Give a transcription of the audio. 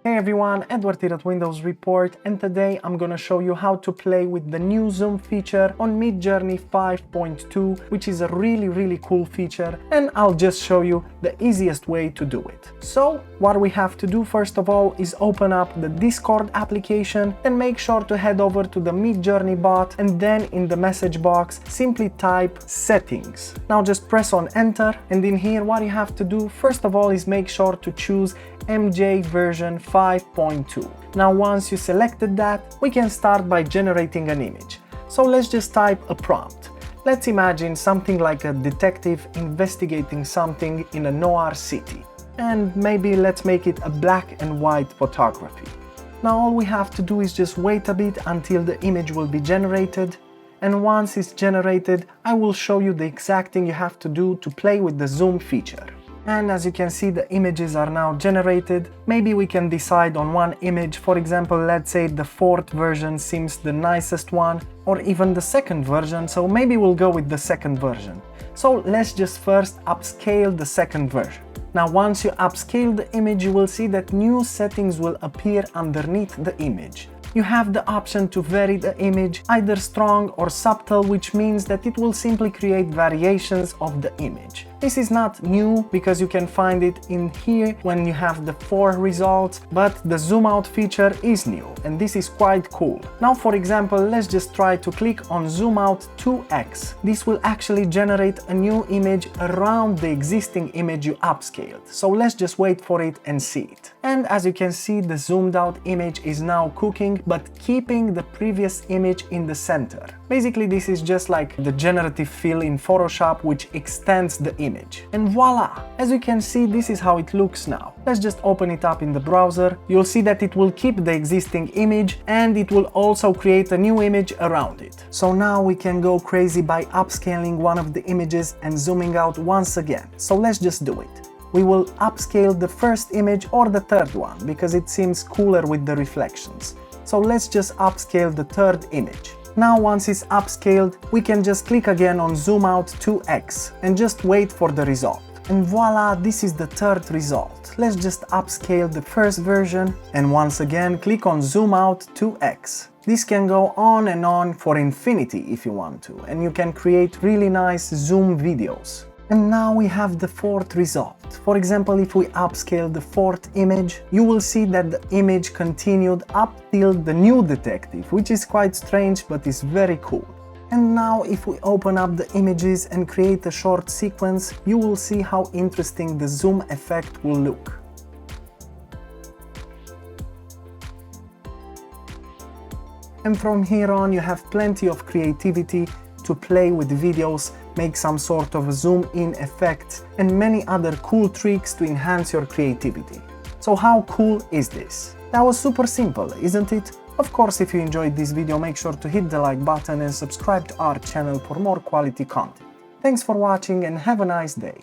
Hey everyone, Edward here at Windows Report, and today I'm gonna show you how to play with the new zoom feature on Midjourney 5.2, which is a really cool feature, and I'll just show you the easiest way to do it. So what we have to do first of all is open up the Discord application and make sure to head over to the Midjourney bot, and then in the message box simply type settings. Now just press on enter, and in here what you have to do first of all is make sure to choose MJ version 5.2. Now once you selected that, we can start by generating an image. So let's just type a prompt. Let's imagine something like a detective investigating something in a noir city. And maybe let's make it a black and white photography. Now all we have to do is just wait a bit until the image will be generated. And once it's generated, I will show you the exact thing you have to do to play with the zoom feature. And as you can see, the images are now generated. Maybe we can decide on one image. For example, let's say the fourth version seems the nicest one, or even the second version, so maybe we'll go with the second version. So let's just first upscale the second version. Now once you upscale the image, you will see that new settings will appear underneath the image. You have the option to vary the image, either strong or subtle, which means that it will simply create variations of the image. This is not new because you can find it in here when you have the 4 results, but the zoom out feature is new and this is quite cool. Now for example, let's just try to click on zoom out 2x. This will actually generate a new image around the existing image you upscaled. So let's just wait for it and see it. And as you can see, the zoomed out image is now cooking, but keeping the previous image in the center. Basically, this is just like the generative fill in Photoshop, which extends the image. And voila! As you can see, this is how it looks now. Let's just open it up in the browser. You'll see that it will keep the existing image and it will also create a new image around it. So now we can go crazy by upscaling one of the images and zooming out once again. So let's just do it. We will upscale the first image or the third one because it seems cooler with the reflections. So let's just upscale the third image. Now once it's upscaled, we can just click again on zoom out 2x and just wait for the result. And voila, this is the third result. Let's just upscale the first version and once again click on zoom out 2x. This can go on and on for infinity if you want to, and you can create really nice zoom videos. And now we have the fourth result. For example, if we upscale the fourth image, you will see that the image continued up till the new detective, which is quite strange but is very cool. And now if we open up the images and create a short sequence, you will see how interesting the zoom effect will look. And from here on, you have plenty of creativity to play with videos, make some sort of zoom in effect, and many other cool tricks to enhance your creativity. So how cool is this? That was super simple, isn't it? Of course, if you enjoyed this video, make sure to hit the like button and subscribe to our channel for more quality content. Thanks for watching and have a nice day.